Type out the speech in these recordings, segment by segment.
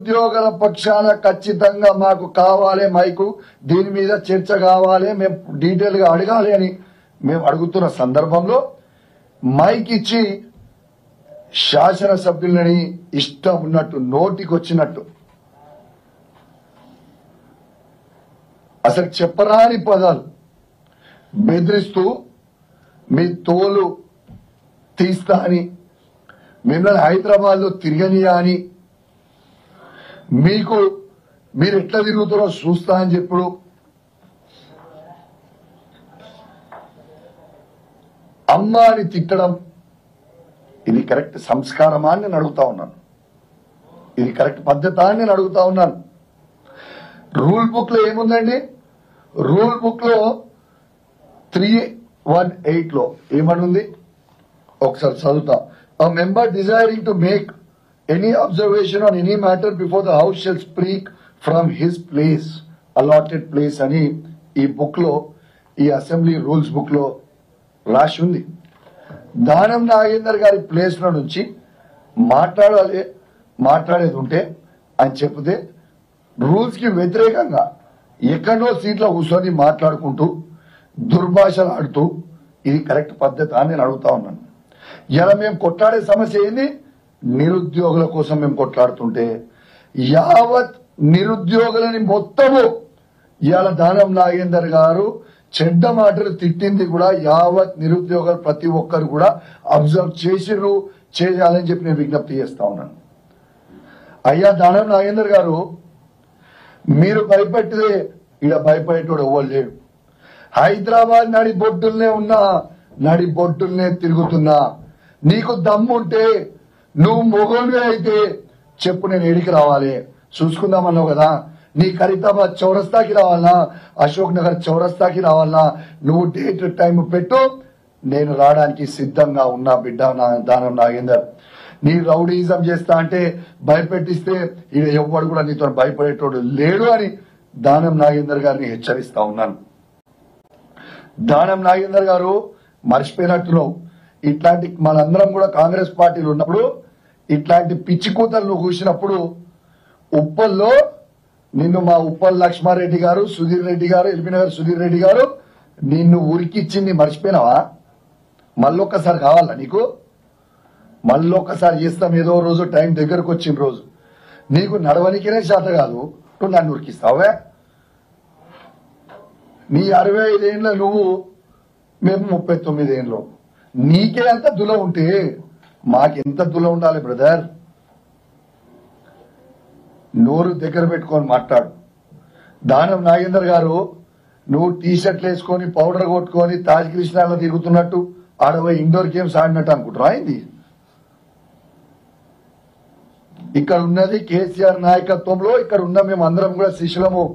ఉద్యోగుల పక్షాన ఖచ్చితంగా మాకు కావాలి మైకు దీని మీద చర్చ కావాలి మేము డీటెయిల్ గా అడగాలి అని మేము అడుగుతున్న సందర్భంలో మైక్ ఇచ్చి శాసనసభ్యులని ఇష్టం ఉన్నట్టు నోటికొచ్చినట్టు అసలు చెప్పరాని పదాలు బెదిరిస్తూ మీ తోలు తీస్తా అని మిమ్మల్ని హైదరాబాద్ లో తిరగనియా అని మీరు ఎట్లా తిరుగుతారో చూస్తా అని చెప్పుడు అమ్మ అని తిట్టడం ఇది కరెక్ట్ సంస్కారమా అని నేను అడుగుతా ఉన్నాను. ఇది కరెక్ట్ పద్ధతా అని నేను అడుగుతా ఉన్నాను. రూల్ బుక్ లో ఏముందండి? రూల్ బుక్ లో 318 లో ఏమనుంది ఒకసారి చదువుతా. A member desiring to make any observation on any matter before the house shall speak from his place, allotted place అని ఈ బుక్ లో ఈ అసెంబ్లీ రూల్స్ బుక్ లో రాసి ఉంది. దానం నాగేందర్ గారి ప్లేస్ లో నుంచి మాట్లాడేది ఉంటే అని చెప్తే రూల్స్ కి వ్యతిరేకంగా ఎక్కడో సీట్లో కూర్చొని మాట్లాడుకుంటూ దుర్భాషలు ఆడుతూ ఇది కరెక్ట్ పద్ధతి అని నేను అడుగుతా ఉన్నాను. ఇలా మేము కొట్లాడే సమస్య ఏంది? నిరుద్యోగుల కోసం మేము కొట్లాడుతుంటే యావత్ నిరుద్యోగులని మొత్తము ఇవాళ దానం నాగేందర్ గారు చెడ్డ మాటలు తిట్టింది కూడా యావత్ నిరుద్యోగులు ప్రతి ఒక్కరు కూడా అబ్జర్వ్ చేసిర్రు, చేయాలని చెప్పి నేను విజ్ఞప్తి చేస్తా ఉన్నాను. అయ్యా దానం నాగేందర్ గారు, మీరు భయపెట్టితే ఇక్కడ భయపడేటోడు ఎవరు లేడు. హైదరాబాద్ నడి బొడ్డుల్నే తిరుగుతున్నా. నీకు దమ్ముంటే నువ్వు మొగోనివే అయితే చెప్పు, నేను ఏడికి రావాలి చూసుకుందామన్నావు కదా. నీ ఖరీదాబాద్ చౌరస్తాకి రావాలనా, అశోక్ నగర్ చౌరస్తాకి రావాలనా, నువ్వు డేట్ టైం పెట్టు, నేను రావడానికి సిద్ధంగా ఉన్నా బిడ్డ దానం నాగేందర్. నీ రౌడీజం చేస్తా అంటే భయపెట్టిస్తే ఈడ ఎవ్వడు కూడా నీతో భయపడేటోడు లేడు అని దానం నాగేందర్ గారిని హెచ్చరిస్తా ఉన్నాను. దానం నాగేందర్ గారు మర్చిపోయినట్టున్నావు. ఇట్లాంటి మనందరం కూడా కాంగ్రెస్ పార్టీలు ఉన్నప్పుడు ఇట్లాంటి పిచ్చి కూతలు నువ్వు కూసినప్పుడు ఉప్పల్లో నిన్ను మా ఉప్పల్ లక్ష్మారెడ్డి గారు, సుధీర్ రెడ్డి గారు, ఎల్బీనగర్ సుధీర్ రెడ్డి గారు నిన్ను ఉరికిచ్చింది మర్చిపోయినావా? మళ్ళొక్కసారి కావాలా నీకు? మళ్ళొక్కసారి చేస్తాం ఏదో రోజు టైం దగ్గరకు వచ్చిన రోజు. నీకు నడవనికినే చేత కాదు, నువ్వు నన్ను ఉరికిస్తావే. నీ 65 ఏళ్ళ నువ్వు, మేము 39 ఏళ్ళు. నీకే అంత దుల ఉంటే మాకెంత దుల ఉండాలి బ్రదర్? నోరు దగ్గర పెట్టుకొని మాట్లాడు. దానం నాగేందర్ గారు, నువ్వు టీ షర్ట్లు వేసుకొని పౌడర్ కొట్టుకొని తాజ్ కృష్ణాలో తిరుగుతున్నట్టు ఆడవై ఇండోర్ గేమ్స్ ఆడినట్టు అనుకుంటున్నా అయింది. ఇక్కడ ఉన్నది కేసీఆర్ నాయకత్వంలో, ఇక్కడ ఉన్న మేము అందరం కూడా శిష్యులము,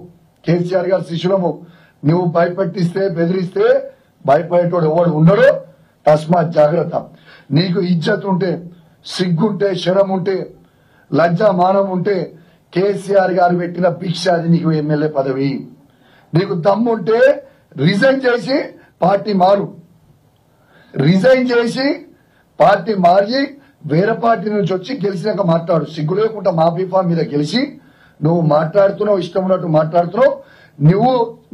కేసీఆర్ గారు శిష్యులము. నువ్వు భయపెట్టిస్తే బెదిరిస్తే భయపడేటోడు ఎవడు ఉండడు. తస్మాత్ జాగ్రత్త. నీకు ఇజ్జత్ ఉంటే, సిగ్గుంటే, శరం ఉంటే, లజ్జా మానం ఉంటే కేసీఆర్ గారు పెట్టిన భిక్ష అది నీకు ఎమ్మెల్యే పదవి. నీకు దమ్ముంటే రిజైన్ చేసి పార్టీ మారు. రిజైన్ చేసి పార్టీ మారి వేరే పార్టీ నుంచి వచ్చి గెలిచినాక మాట్లాడు. సిగ్గు లేకుండా మా బీఫా మీద గెలిచి నువ్వు మాట్లాడుతున్నావు, ఇష్టం ఉన్నట్టు మాట్లాడుతున్నావు.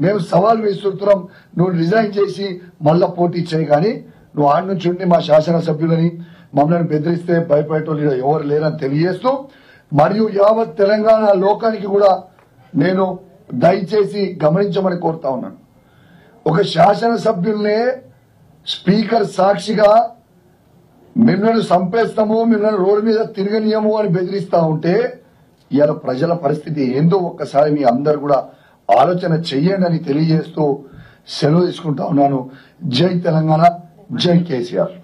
మేము సవాల్ విసురుతున్నాం, నువ్వు రిజైన్ చేసి మళ్ళా పోటీ చేయి. కానీ నువ్వు ఆడి నుంచి ఉండి మా శాసనసభ్యులని మమ్మల్ని బెదిరిస్తే భయపడేటోళ్ళు ఎవరు లేరని తెలియజేస్తూ, మరియు యావత్ తెలంగాణ లోకానికి కూడా నేను దయచేసి గమనించమని కోరుతా ఉన్నాను. ఒక శాసనసభ్యుల్నే స్పీకర్ సాక్షిగా మిమ్మల్ని చంపేస్తాము, మిమ్మల్ని రోడ్డు మీద తిరగనీయము అని బెదిరిస్తా ఉంటే ఇవాళ ప్రజల పరిస్థితి ఏందో ఒక్కసారి మీ అందరు కూడా ఆలోచన చెయ్యండి అని తెలియజేస్తూ సెలవు తీసుకుంటా ఉన్నాను. జై తెలంగాణ, జై కేసీఆర్.